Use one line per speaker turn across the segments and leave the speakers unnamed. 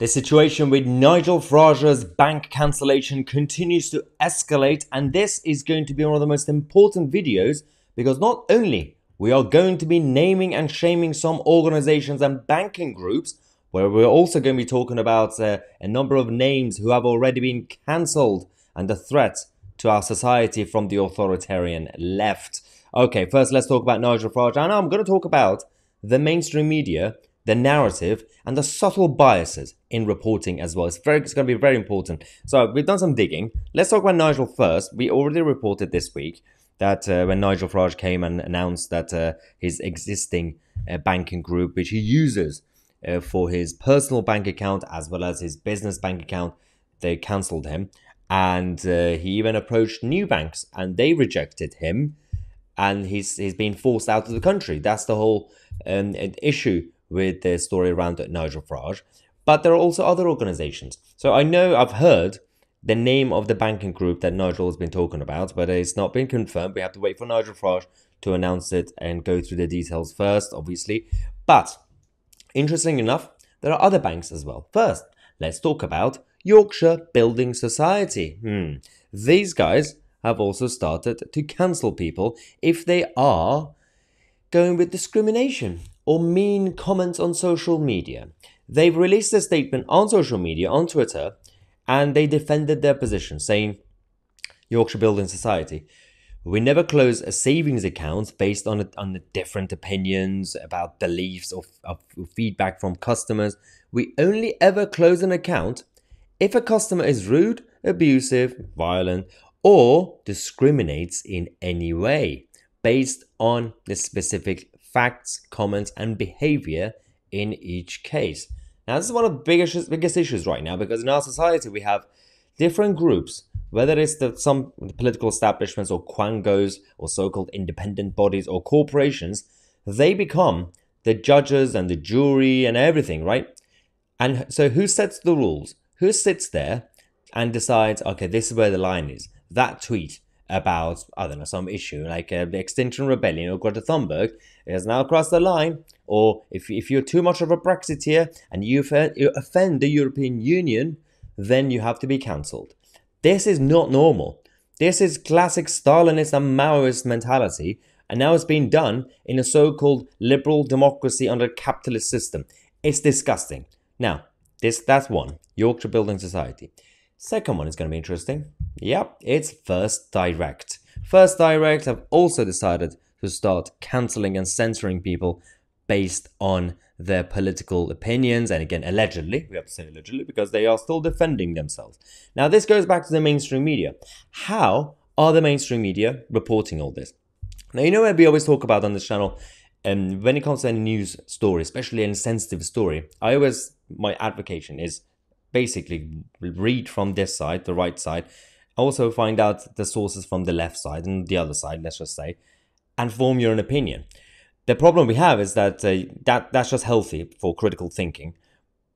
The situation with Nigel Farage's bank cancellation continues to escalate, and this is going to be one of the most important videos because not only we are going to be naming and shaming some organizations and banking groups, where we're also going to be talking about a number of names who have already been cancelled and the threat to our society from the authoritarian left. Okay, first let's talk about Nigel Farage, and I'm going to talk about the mainstream media, the narrative, and the subtle biases in reporting as well. It's going to be very important. So we've done some digging. Let's talk about Nigel first. We already reported this week that when Nigel Farage came and announced that his existing banking group, which he uses for his personal bank account as well as his business bank account, they cancelled him. And he even approached new banks and they rejected him. And he's been forced out of the country. That's the whole issue with the story around Nigel Farage. But there are also other organizations. So I know I've heard the name of the banking group that Nigel has been talking about, but it's not been confirmed. We have to wait for Nigel Farage to announce it and go through the details first, obviously. But interesting enough, there are other banks as well. First, let's talk about Yorkshire Building Society. These guys have also started to cancel people if they are going with discrimination or mean comments on social media. They've released a statement on social media, on Twitter, and they defended their position, saying, Yorkshire Building Society, we never close a savings account based on the different opinions about beliefs or feedback from customers. We only ever close an account if a customer is rude, abusive, violent, or discriminates in any way based on the specific facts, comments, and behavior in each case. Now, this is one of the biggest issues right now because in our society we have different groups, whether it's some political establishments or quangos or so-called independent bodies or corporations, they become the judges and the jury and everything, right? And so who sets the rules? Who sits there and decides, okay, this is where the line is? That tweet about, I don't know, some issue like the Extinction Rebellion or Greta Thunberg has now crossed the line. Or if you're too much of a Brexiteer and you offend the European Union, then you have to be cancelled. This is not normal. This is classic Stalinist and Maoist mentality, and now it's being done in a so-called liberal democracy under a capitalist system. It's disgusting. Now, that's one, Yorkshire Building Society. Second one is going to be interesting. Yep, it's First Direct. First Direct have also decided to start cancelling and censoring people based on their political opinions. And again, allegedly, we have to say allegedly because they are still defending themselves. Now, this goes back to the mainstream media. How are the mainstream media reporting all this? Now, you know what we always talk about on this channel, when it comes to any news story, especially any sensitive story, my advocation is basically read from this side, the right side, also find out the sources from the left side and the other side, let's just say, and form your own opinion. The problem we have is that that's just healthy for critical thinking.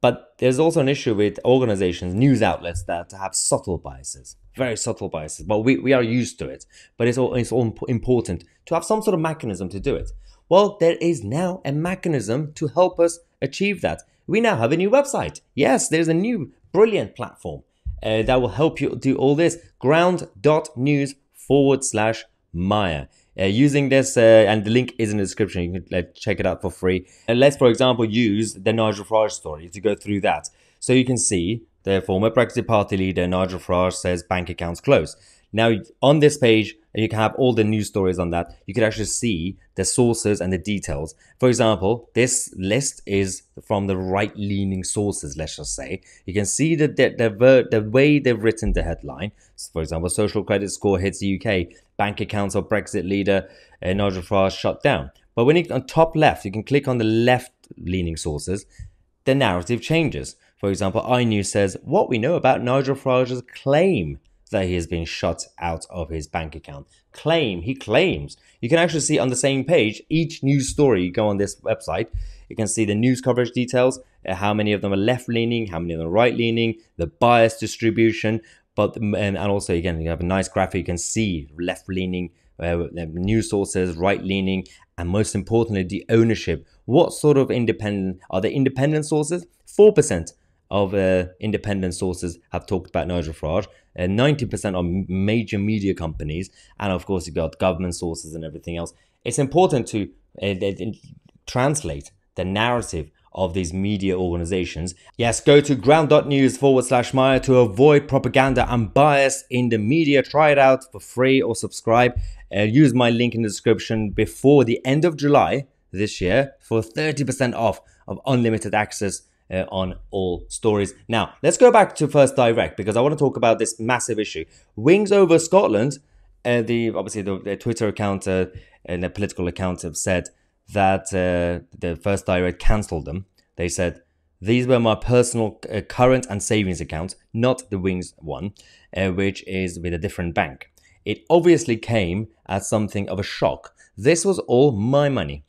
But there's also an issue with organizations, news outlets that have subtle biases, very subtle biases. But we are used to it. But it's all important to have some sort of mechanism to do it. Well, there is now a mechanism to help us achieve that. We now have a new website. Yes, there's a new brilliant platform that will help you do all this. ground.news/Mahyar. Using this, and the link is in the description, you can check it out for free. And let's, for example, use the Nigel Farage story to go through that. So you can see the former Brexit Party leader Nigel Farage says bank accounts closed. Now, on this page, you can have all the news stories on that. You can actually see the sources and the details. For example, this list is from the right-leaning sources, let's just say. You can see the way they've written the headline. For example, social credit score hits the UK. Bank accounts of Brexit leader Nigel Farage shut down. But when you on top left, you can click on the left-leaning sources. The narrative changes. For example, iNews says, what we know about Nigel Farage's claim that he has been shut out of his bank account. He claims. You can actually see on the same page, each news story, you go on this website, you can see the news coverage details, how many of them are left-leaning, how many of them are right-leaning, the bias distribution, and also, again, you have a nice graphic, you can see left-leaning news sources, right-leaning, and most importantly, the ownership. What sort of independent, are they independent sources? 4% of independent sources have talked about Nigel Farage. 90% of major media companies, and of course you've got government sources and everything else. It's important to translate the narrative of these media organizations. Yes, go to ground.news/Mahyar to avoid propaganda and bias in the media. Try it out for free or subscribe. Use my link in the description before the end of July this year for 30% off of unlimited access on all stories. Now, let's go back to First Direct because I want to talk about this massive issue. Wings Over Scotland, obviously the Twitter account and the political account have said that the First Direct cancelled them. They said, these were my personal current and savings accounts, not the Wings one, which is with a different bank. It obviously came as something of a shock. This was all my money.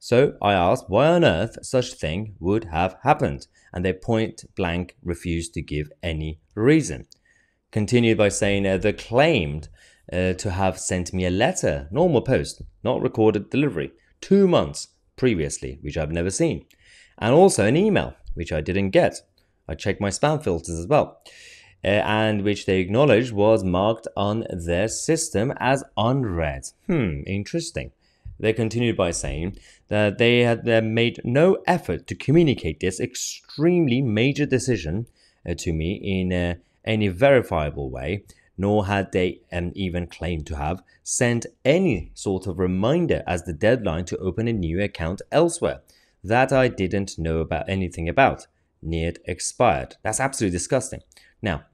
So I asked why on earth such thing would have happened, and they point blank refused to give any reason. Continued by saying they claimed to have sent me a letter, normal post, not recorded delivery, 2 months previously, which I've never seen, and also an email, which I didn't get. I checked my spam filters as well, and which they acknowledged was marked on their system as unread. Interesting. They continued by saying that they had made no effort to communicate this extremely major decision to me in any verifiable way, nor had they even claimed to have sent any sort of reminder as the deadline to open a new account elsewhere that I didn't know about anything about. Neared expired. That's absolutely disgusting. Now,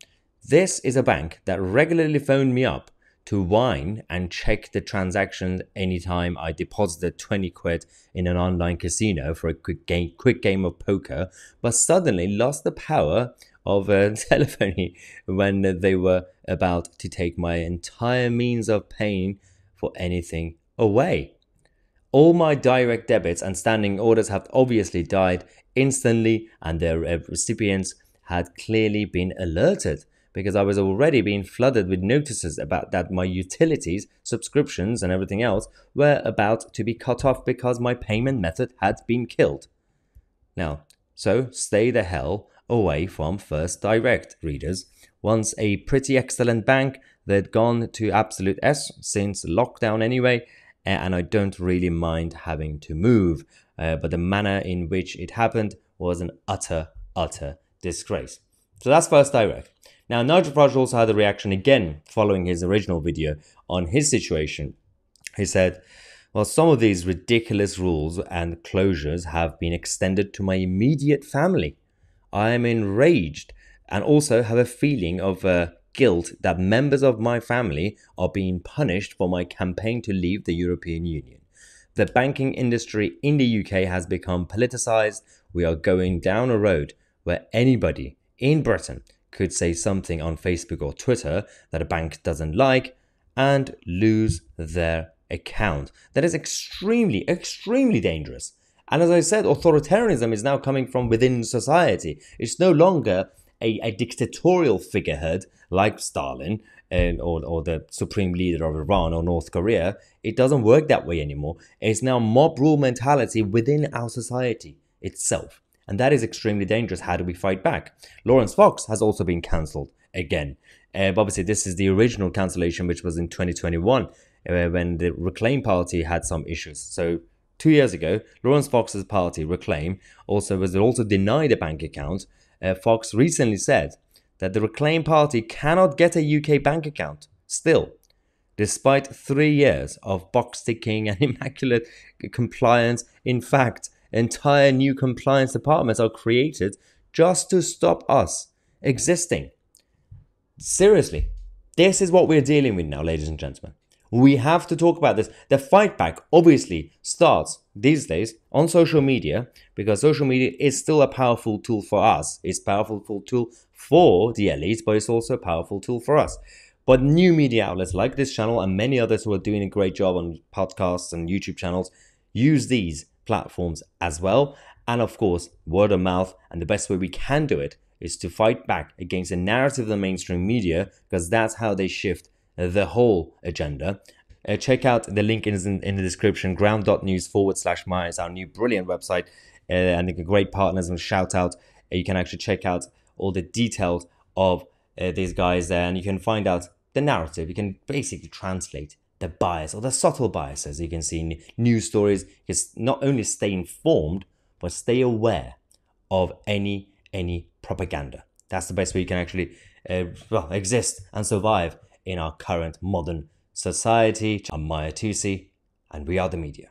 this is a bank that regularly phoned me up to whine and check the transactions anytime I deposited 20 quid in an online casino for a quick game of poker, but suddenly lost the power of telephony when they were about to take my entire means of paying for anything away. All my direct debits and standing orders have obviously died instantly, and their recipients had clearly been alerted, because I was already being flooded with notices about that my utilities, subscriptions and everything else were about to be cut off because my payment method had been killed. Now, so stay the hell away from First Direct, readers. Once a pretty excellent bank, they'd gone to absolute S since lockdown anyway, and I don't really mind having to move, but the manner in which it happened was an utter disgrace. So that's First Direct. Now, Nigel Farage also had a reaction again following his original video on his situation. He said, well, some of these ridiculous rules and closures have been extended to my immediate family. I am enraged and also have a feeling of guilt that members of my family are being punished for my campaign to leave the European Union. The banking industry in the UK has become politicized. We are going down a road where anybody in Britain could say something on Facebook or Twitter that a bank doesn't like and lose their account. That is extremely dangerous. And as I said, authoritarianism is now coming from within society. It's no longer a dictatorial figurehead like Stalin or the supreme leader of Iran or North Korea. It doesn't work that way anymore. It's now mob rule mentality within our society itself. And that is extremely dangerous. How do we fight back? Laurence Fox has also been cancelled again. Obviously, this is the original cancellation, which was in 2021 when the Reclaim Party had some issues. So 2 years ago, Laurence Fox's party, Reclaim, was also denied a bank account. Fox recently said that the Reclaim Party cannot get a UK bank account still, despite 3 years of box ticking and immaculate compliance. In fact, entire new compliance departments are created just to stop us existing. Seriously, this is what we're dealing with now, ladies and gentlemen. We have to talk about this. The fight back obviously starts these days on social media, because social media is still a powerful tool for us. It's a powerful tool for the elites, but it's also a powerful tool for us. But new media outlets like this channel and many others who are doing a great job on podcasts and YouTube channels use these platforms as well. And of course, word of mouth. And the best way we can do it is to fight back against the narrative of the mainstream media, because that's how they shift the whole agenda. Check out the link in the description. Ground.news/Mahyar is our new brilliant website, and great partners. And shout out You can actually check out all the details of these guys there, and you can find out the narrative. You can basically translate the bias or the subtle biases. You can see in news stories. You can not only stay informed, but stay aware of any propaganda. That's the best way you can actually exist and survive in our current modern society. I'm Mahyar Tousi, and we are the media.